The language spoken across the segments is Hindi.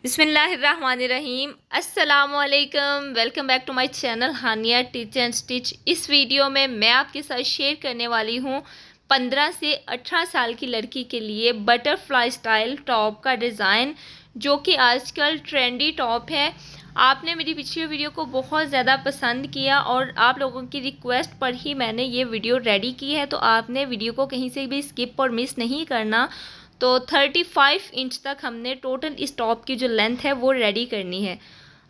बिस्मिल्लाहिर्रहमानिर्रहीम। अस्सलामुअलैकुम। Welcome back to my channel Haniya teach and stitch. इस वीडियो में मैं आपके साथ शेयर करने वाली हूँ 15 से 18 साल की लड़की के लिए बटरफ्लाई स्टाइल टॉप का डिज़ाइन, जो कि आजकल ट्रेंडी टॉप है। आपने मेरी पिछली वीडियो को बहुत ज़्यादा पसंद किया और आप लोगों की रिक्वेस्ट पर ही मैंने ये वीडियो रेडी की है, तो आपने वीडियो को कहीं से भी स्किप और मिस नहीं करना। तो 35 इंच तक हमने टोटल इस टॉप की जो लेंथ है वो रेडी करनी है।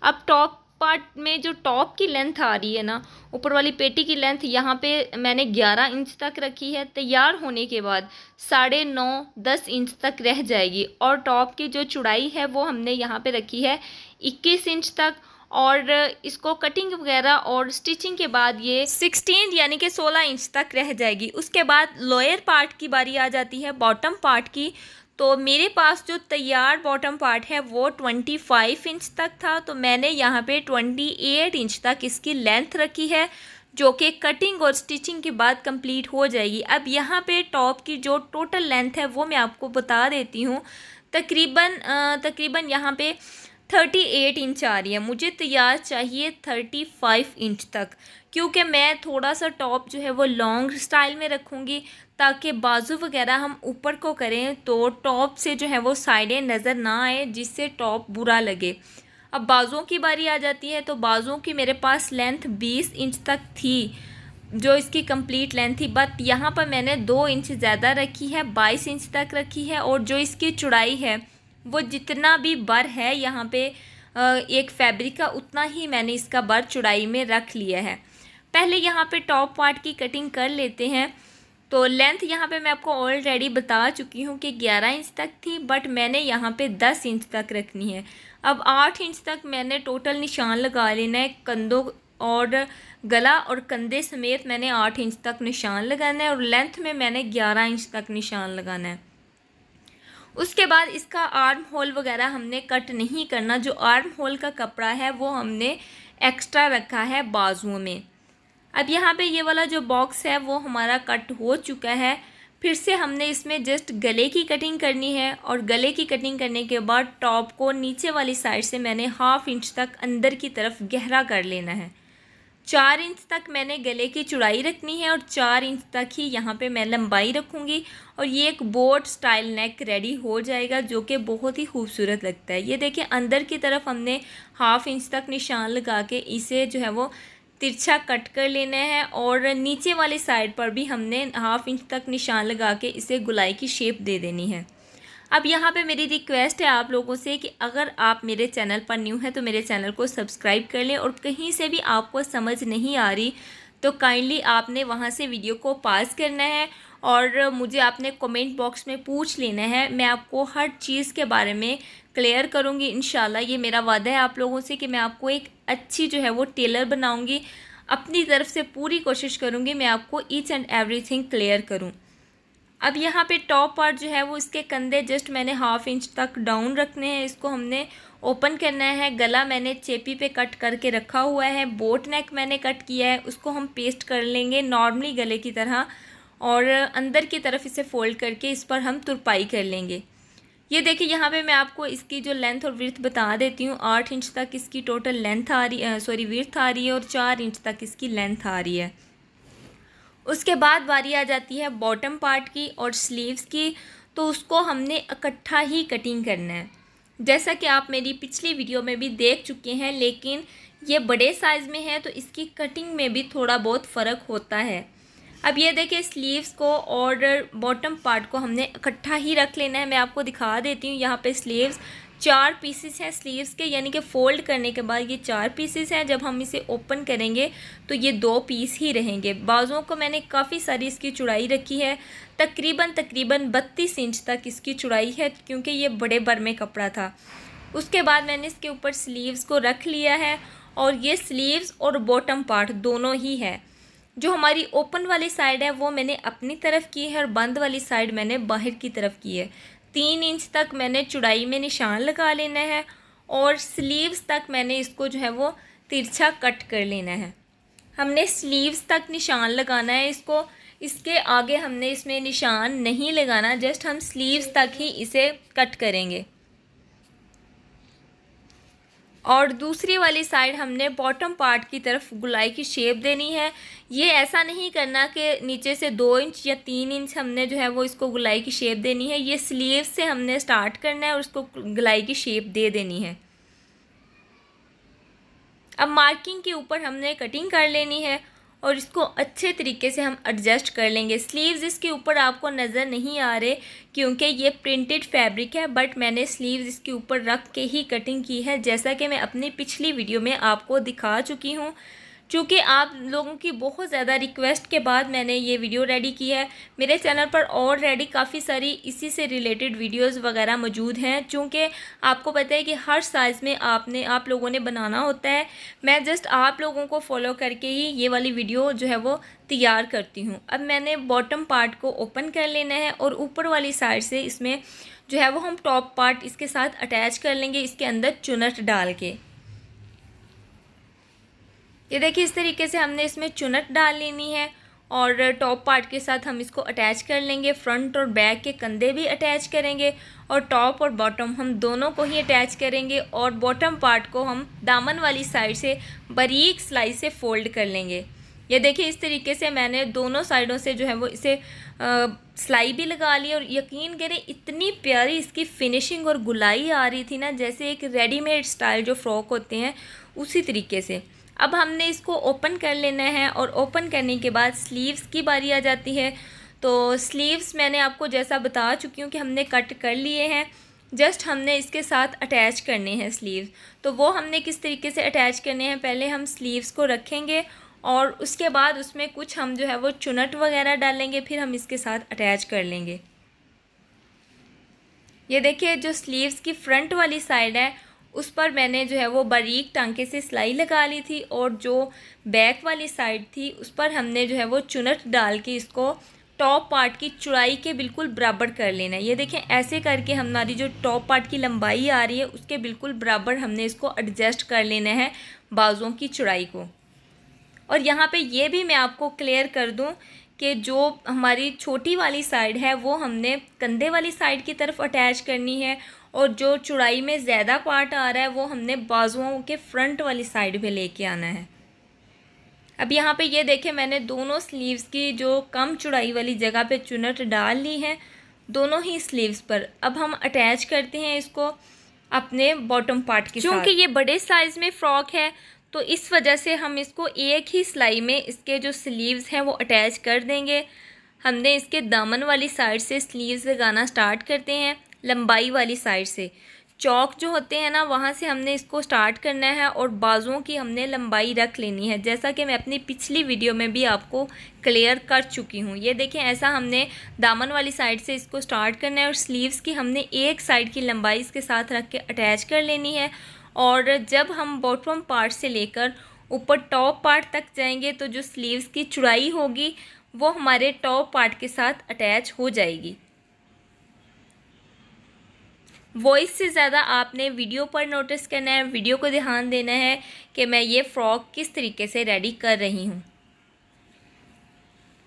अब टॉप पार्ट में जो टॉप की लेंथ आ रही है ना, ऊपर वाली पेटी की लेंथ यहाँ पे मैंने 11 इंच तक रखी है। तैयार होने के बाद 9.5-10 इंच तक रह जाएगी और टॉप की जो चौड़ाई है वो हमने यहाँ पे रखी है 21 इंच तक। और इसको कटिंग वगैरह और स्टिचिंग के बाद ये 16 यानी कि 16 इंच तक रह जाएगी। उसके बाद लोअर पार्ट की बारी आ जाती है, बॉटम पार्ट की। तो मेरे पास जो तैयार बॉटम पार्ट है वो 25 इंच तक था, तो मैंने यहाँ पे 28 इंच तक इसकी लेंथ रखी है, जो कि कटिंग और स्टिचिंग के बाद कंप्लीट हो जाएगी। अब यहाँ पे टॉप की जो टोटल लेंथ है वो मैं आपको बता देती हूँ। तकरीबन यहाँ पे 38 इंच आ रही है। मुझे तैयार चाहिए 35 इंच तक, क्योंकि मैं थोड़ा सा टॉप जो है वो लॉन्ग स्टाइल में रखूँगी, ताकि बाजू वगैरह हम ऊपर को करें तो टॉप से जो है वो साइडें नज़र ना आए, जिससे टॉप बुरा लगे। अब बाजुओं की बारी आ जाती है, तो बाजुओं की मेरे पास लेंथ 20 इंच तक थी, जो इसकी कंप्लीट लेंथ थी। बट यहाँ पर मैंने 2 इंच ज़्यादा रखी है, 22 इंच तक रखी है। और जो इसकी चौड़ाई है वो जितना भी बर है यहाँ पे एक फैब्रिक का, उतना ही मैंने इसका बर चौड़ाई में रख लिया है। पहले यहाँ पे टॉप पार्ट की कटिंग कर लेते हैं। तो लेंथ यहाँ पे मैं आपको ऑलरेडी बता चुकी हूँ कि 11 इंच तक थी, बट मैंने यहाँ पे 10 इंच तक रखनी है। अब 8 इंच तक मैंने टोटल निशान लगा लेना है। कंधों और गला और कंधे समेत मैंने 8 इंच तक निशान लगाना है, और लेंथ में मैंने 11 इंच तक निशान लगाना है। उसके बाद इसका आर्म होल वगैरह हमने कट नहीं करना। जो आर्म होल का कपड़ा है वो हमने एक्स्ट्रा रखा है बाजुओं में। अब यहाँ पे ये वाला जो बॉक्स है वो हमारा कट हो चुका है। फिर से हमने इसमें जस्ट गले की कटिंग करनी है, और गले की कटिंग करने के बाद टॉप को नीचे वाली साइड से मैंने 1/2 इंच तक अंदर की तरफ गहरा कर लेना है। 4 इंच तक मैंने गले की चौड़ाई रखनी है, और 4 इंच तक ही यहाँ पे मैं लंबाई रखूँगी। और ये एक बोट स्टाइल नेक रेडी हो जाएगा, जो कि बहुत ही खूबसूरत लगता है। ये देखिए, अंदर की तरफ हमने 1/2 इंच तक निशान लगा के इसे जो है वो तिरछा कट कर लेना है, और नीचे वाली साइड पर भी हमने 1/2 इंच तक निशान लगा के इसे गुलाई की शेप दे देनी है। अब यहाँ पे मेरी रिक्वेस्ट है आप लोगों से कि अगर आप मेरे चैनल पर न्यू हैं तो मेरे चैनल को सब्सक्राइब कर लें, और कहीं से भी आपको समझ नहीं आ रही तो काइंडली आपने वहाँ से वीडियो को पॉज करना है, और मुझे आपने कमेंट बॉक्स में पूछ लेना है। मैं आपको हर चीज़ के बारे में क्लियर करूँगी इंशाल्लाह। ये मेरा वादा है आप लोगों से कि मैं आपको एक अच्छी जो है वो टेलर बनाऊँगी। अपनी तरफ से पूरी कोशिश करूँगी मैं आपको ईच एंड एवरीथिंग क्लियर करूँ। अब यहाँ पे टॉप पार्ट जो है वो इसके कंधे जस्ट मैंने 1/2 इंच तक डाउन रखने हैं। इसको हमने ओपन करना है। गला मैंने चेपी पे कट करके रखा हुआ है। बोट नेक मैंने कट किया है, उसको हम पेस्ट कर लेंगे नॉर्मली गले की तरह, और अंदर की तरफ इसे फोल्ड करके इस पर हम तुरपाई कर लेंगे। ये देखिए, यहाँ पे मैं आपको इसकी जो लेंथ और विड्थ बता देती हूँ। 8 इंच तक इसकी टोटल लेंथ आ रही है, विड्थ आ रही है, और 4 इंच तक इसकी लेंथ आ रही है। उसके बाद बारी आ जाती है बॉटम पार्ट की और स्लीव्स की। तो उसको हमने इकट्ठा ही कटिंग करना है, जैसा कि आप मेरी पिछली वीडियो में भी देख चुके हैं। लेकिन ये बड़े साइज़ में है तो इसकी कटिंग में भी थोड़ा बहुत फ़र्क होता है। अब ये देखिए, स्लीव्स को और बॉटम पार्ट को हमने इकट्ठा ही रख लेना है। मैं आपको दिखा देती हूँ। यहाँ पे स्लीव्स 4 पीसेस हैं स्लीव्स के, यानी कि फ़ोल्ड करने के बाद ये 4 पीसेस हैं। जब हम इसे ओपन करेंगे तो ये 2 पीस ही रहेंगे। बाजुओं को मैंने काफ़ी सारी इसकी चौड़ाई रखी है, तकरीबन 32 इंच तक इसकी चौड़ाई है, क्योंकि ये बड़े बर में कपड़ा था। उसके बाद मैंने इसके ऊपर स्लीव्स को रख लिया है, और ये स्लीव्स और बॉटम पार्ट दोनों ही है। जो हमारी ओपन वाली साइड है वो मैंने अपनी तरफ की है, और बंद वाली साइड मैंने बाहर की तरफ की है। 3 इंच तक मैंने चौड़ाई में निशान लगा लेना है, और स्लीव्स तक मैंने इसको जो है वो तिरछा कट कर लेना है। हमने स्लीव्स तक निशान लगाना है इसको, इसके आगे हमने इसमें निशान नहीं लगाना, जस्ट हम स्लीव्स तक ही इसे कट करेंगे। और दूसरी वाली साइड हमने बॉटम पार्ट की तरफ गुलाई की शेप देनी है। ये ऐसा नहीं करना कि नीचे से 2 इंच या 3 इंच हमने जो है वो इसको गुलाई की शेप देनी है। ये स्लीव से हमने स्टार्ट करना है और उसको गुलाई की शेप दे देनी है। अब मार्किंग के ऊपर हमने कटिंग कर लेनी है और इसको अच्छे तरीके से हम एडजस्ट कर लेंगे। स्लीव्स इसके ऊपर आपको नज़र नहीं आ रहे क्योंकि ये प्रिंटेड फैब्रिक है, बट मैंने स्लीव्स इसके ऊपर रख के ही कटिंग की है, जैसा कि मैं अपनी पिछली वीडियो में आपको दिखा चुकी हूँ। चूँकि आप लोगों की बहुत ज़्यादा रिक्वेस्ट के बाद मैंने ये वीडियो रेडी की है। मेरे चैनल पर ऑलरेडी काफ़ी सारी इसी से रिलेटेड वीडियोस वगैरह मौजूद हैं। चूँकि आपको पता है कि हर साइज़ में आप लोगों ने बनाना होता है। मैं जस्ट आप लोगों को फॉलो करके ही ये वाली वीडियो जो है वो तैयार करती हूँ। अब मैंने बॉटम पार्ट को ओपन कर लेना है और ऊपर वाली साइड से इसमें जो है वो हम टॉप पार्ट इसके साथ अटैच कर लेंगे, इसके अंदर चुनट डाल के। ये देखिए इस तरीके से हमने इसमें चुनट डाल लेनी है और टॉप पार्ट के साथ हम इसको अटैच कर लेंगे। फ्रंट और बैक के कंधे भी अटैच करेंगे और टॉप और बॉटम हम दोनों को ही अटैच करेंगे और बॉटम पार्ट को हम दामन वाली साइड से बारीक सिलाई से फोल्ड कर लेंगे। ये देखिए इस तरीके से मैंने दोनों साइडों से जो है वो इसे सिलाई भी लगा ली और यकीन करें इतनी प्यारी इसकी फिनिशिंग और गुलाई आ रही थी ना, जैसे एक रेडीमेड स्टाइल जो फ्रॉक होते हैं उसी तरीके से। अब हमने इसको ओपन कर लेना है और ओपन करने के बाद स्लीव्स की बारी आ जाती है। तो स्लीव्स मैंने आपको जैसा बता चुकी हूँ कि हमने कट कर लिए हैं, जस्ट हमने इसके साथ अटैच करने हैं स्लीव्स। तो वो हमने किस तरीके से अटैच करने हैं, पहले हम स्लीव्स को रखेंगे और उसके बाद उसमें कुछ हम जो है वो चुनट वगैरह डालेंगे, फिर हम इसके साथ अटैच कर लेंगे। ये देखिए जो स्लीव्स की फ्रंट वाली साइड है उस पर मैंने जो है वो बारीक टांके से सिलाई लगा ली थी और जो बैक वाली साइड थी उस पर हमने जो है वो चुनट डाल के इसको टॉप पार्ट की चौड़ाई के बिल्कुल बराबर कर लेना है। ये देखें ऐसे करके हमारी जो टॉप पार्ट की लंबाई आ रही है उसके बिल्कुल बराबर हमने इसको एडजस्ट कर लेना है बाजुओं की चौड़ाई को। और यहाँ पे ये भी मैं आपको क्लियर कर दूँ कि जो हमारी छोटी वाली साइड है वो हमने कंधे वाली साइड की तरफ अटैच करनी है और जो चौड़ाई में ज़्यादा पार्ट आ रहा है वो हमने बाजुओं के फ्रंट वाली साइड पे लेके आना है। अब यहाँ पे ये देखें मैंने दोनों स्लीव्स की जो कम चौड़ाई वाली जगह पे चुनट डाल ली है दोनों ही स्लीव्स पर। अब हम अटैच करते हैं इसको अपने बॉटम पार्ट के साथ। क्योंकि ये बड़े साइज़ में फ़्रॉक है तो इस वजह से हम इसको एक ही सिलाई में इसके जो स्लीव्स हैं वो अटैच कर देंगे। हमने इसके दामन वाली साइड से स्लीव्स लगाना स्टार्ट करते हैं, लंबाई वाली साइड से चौक जो होते हैं ना वहाँ से हमने इसको स्टार्ट करना है और बाजुओं की हमने लंबाई रख लेनी है, जैसा कि मैं अपनी पिछली वीडियो में भी आपको क्लियर कर चुकी हूँ। ये देखें ऐसा हमने दामन वाली साइड से इसको स्टार्ट करना है और स्लीव्स की हमने एक साइड की लंबाई इसके साथ रख के अटैच कर लेनी है। और जब हम बॉटम पार्ट से लेकर ऊपर टॉप पार्ट तक जाएंगे तो जो स्लीव्स की चौड़ाई होगी वो हमारे टॉप पार्ट के साथ अटैच हो जाएगी। वॉइस से ज़्यादा आपने वीडियो पर नोटिस करना है, वीडियो को ध्यान देना है कि मैं ये फ़्रॉक किस तरीके से रेडी कर रही हूँ।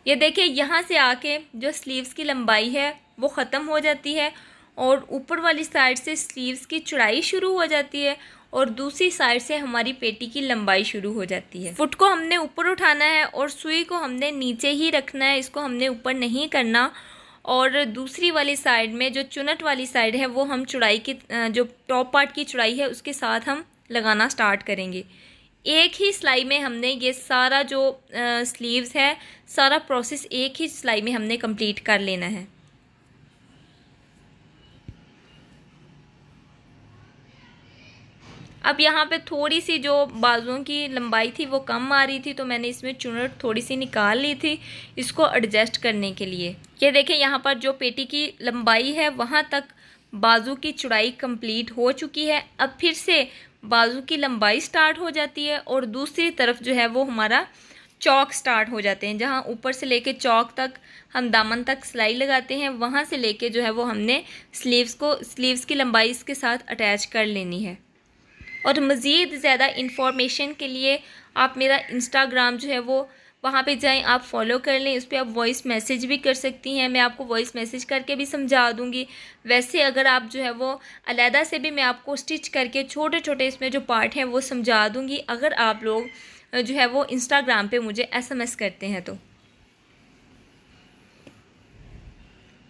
ये देखिए यहाँ से आके जो स्लीव्स की लंबाई है वो ख़त्म हो जाती है और ऊपर वाली साइड से स्लीव्स की चौड़ाई शुरू हो जाती है और दूसरी साइड से हमारी पेटी की लंबाई शुरू हो जाती है। फुट को हमने ऊपर उठाना है और सुई को हमने नीचे ही रखना है, इसको हमने ऊपर नहीं करना। और दूसरी वाली साइड में जो चुनट वाली साइड है वो हम चौड़ाई की जो टॉप पार्ट की चौड़ाई है उसके साथ हम लगाना स्टार्ट करेंगे। एक ही सिलाई में हमने ये सारा जो स्लीव्स है सारा प्रोसेस एक ही सिलाई में हमने कंप्लीट कर लेना है। अब यहाँ पे थोड़ी सी जो बाजुओं की लंबाई थी वो कम आ रही थी तो मैंने इसमें चुनट थोड़ी सी निकाल ली थी इसको एडजस्ट करने के लिए। ये देखें यहाँ पर जो पेटी की लंबाई है वहाँ तक बाजू की चौड़ाई कंप्लीट हो चुकी है। अब फिर से बाजू की लंबाई स्टार्ट हो जाती है और दूसरी तरफ जो है वो हमारा चौक स्टार्ट हो जाते हैं। जहाँ ऊपर से लेके चौक तक हम दामन तक सिलाई लगाते हैं वहाँ से लेके जो है वो हमने स्लीव्स की लंबाई इसके साथ अटैच कर लेनी है। और मज़ीद ज़्यादा इन्फॉर्मेशन के लिए आप मेरा इंस्टाग्राम जो है वो वहाँ पे जाएं, आप फॉलो कर लें। उस पर आप वॉइस मैसेज भी कर सकती हैं, मैं आपको वॉइस मैसेज करके भी समझा दूँगी। वैसे अगर आप जो है वो अलहदा से भी मैं आपको स्टिच करके छोटे छोटे इसमें जो पार्ट हैं वो समझा दूँगी, अगर आप लोग जो है वो इंस्टाग्राम पे मुझे SMS करते हैं तो।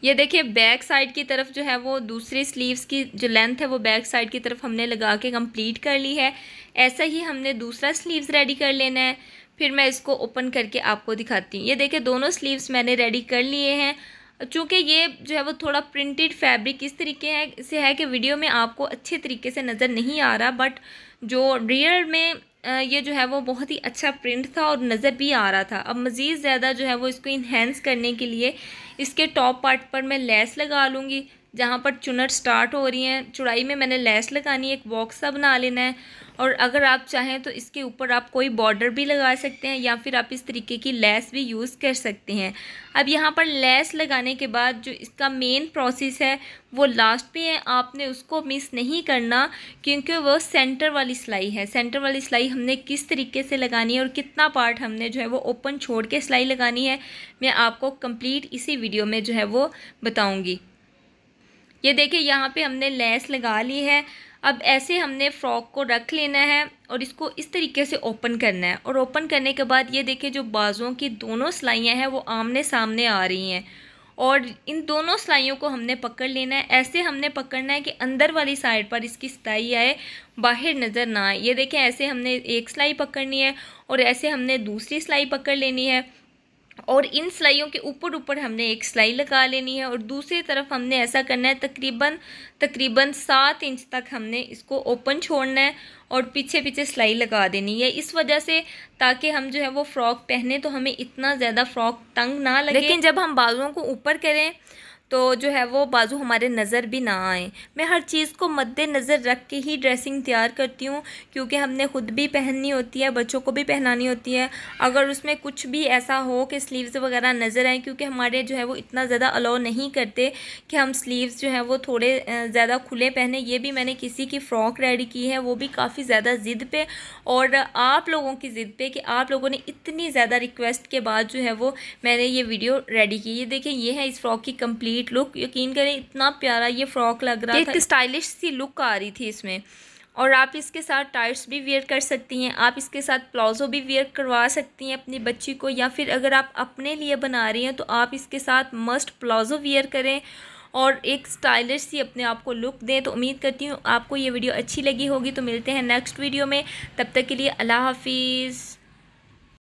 ये देखिए बैक साइड की तरफ जो है वो दूसरी स्लीव्स की जो लेंथ है वो बैक साइड की तरफ हमने लगा के कंप्लीट कर ली है। ऐसा ही हमने दूसरा स्लीव्स रेडी कर लेना है। फिर मैं इसको ओपन करके आपको दिखाती हूँ। ये देखिए दोनों स्लीव्स मैंने रेडी कर लिए हैं। चूँकि ये जो है वो थोड़ा प्रिंटेड फैब्रिक इस तरीके से है कि वीडियो में आपको अच्छे तरीके से नज़र नहीं आ रहा, बट जो रियल में ये जो है वो बहुत ही अच्छा प्रिंट था और नज़र भी आ रहा था। अब मज़ीद ज़्यादा जो है वो इसको इन्हेंस करने के लिए इसके टॉप पार्ट पर मैं लेस लगा लूँगी। जहाँ पर चुनट स्टार्ट हो रही हैं चौड़ाई में मैंने लेस लगानी है, एक बॉक्स सा बना लेना है। और अगर आप चाहें तो इसके ऊपर आप कोई बॉर्डर भी लगा सकते हैं या फिर आप इस तरीके की लेस भी यूज़ कर सकते हैं। अब यहाँ पर लेस लगाने के बाद जो इसका मेन प्रोसेस है वो लास्ट पे है, आपने उसको मिस नहीं करना, क्योंकि वो सेंटर वाली सिलाई है। सेंटर वाली सिलाई हमने किस तरीके से लगानी है और कितना पार्ट हमने जो है वो ओपन छोड़ के सिलाई लगानी है, मैं आपको कंप्लीट इसी वीडियो में जो है वो बताऊँगी। ये देखिए यहाँ पे हमने लेस लगा ली है। अब ऐसे हमने फ़्रॉक को रख लेना है और इसको इस तरीके से ओपन करना है। और ओपन करने के बाद ये देखिए जो बाजुओं की दोनों सिलाइयाँ हैं वो आमने सामने आ रही हैं और इन दोनों सिलाइयों को हमने पकड़ लेना है। ऐसे हमने पकड़ना है कि अंदर वाली साइड पर इसकी सिलाई आए, बाहर नज़र ना आए। ये देखें ऐसे हमने एक सिलाई पकड़नी है और ऐसे हमने दूसरी सिलाई पकड़ लेनी है और इन सिलाइयों के ऊपर हमने एक सिलाई लगा लेनी है और दूसरी तरफ हमने ऐसा करना है तकरीबन 7 इंच तक हमने इसको ओपन छोड़ना है और पीछे सिलाई लगा देनी है, इस वजह से ताकि हम जो है वो फ़्रॉक पहने तो हमें इतना ज़्यादा फ़्रॉक तंग ना लगे। लेकिन जब हम बाजुओं को ऊपर करें तो जो है वो बाजू हमारे नज़र भी ना आए। मैं हर चीज़ को मद्देनज़र रख के ही ड्रेसिंग तैयार करती हूँ, क्योंकि हमने ख़ुद भी पहननी होती है, बच्चों को भी पहनानी होती है। अगर उसमें कुछ भी ऐसा हो कि स्लीव्स वगैरह नज़र आए, क्योंकि हमारे जो है वो इतना ज़्यादा अलाउ नहीं करते कि हम स्लीव्स जो है वो थोड़े ज़्यादा खुले पहने। ये भी मैंने किसी की फ़्रॉक रेडी की है, वो भी काफ़ी ज़्यादा ज़िद पे और आप लोगों की ज़िद पे कि आप लोगों ने इतनी ज़्यादा रिक्वेस्ट के बाद जो है वो मैंने ये वीडियो रेडी की। ये देखें ये है इस फ़्रॉक की कंप्लीट लुक। यकीन करें इतना प्यारा ये फ्रॉक लग रहा था, एक स्टाइलिश सी लुक आ रही थी इसमें। और आप इसके साथ टाइट्स भी वेयर कर सकती हैं, आप इसके साथ प्लाजो भी वेयर करवा सकती हैं अपनी बच्ची को, या फिर अगर आप अपने लिए बना रही हैं तो आप इसके साथ मस्ट प्लाजो वेयर करें और एक स्टाइलिश सी अपने आप को लुक दें। तो उम्मीद करती हूँ आपको ये वीडियो अच्छी लगी होगी। तो मिलते हैं नेक्स्ट वीडियो में, तब तक के लिए अल्लाह हाफिज़।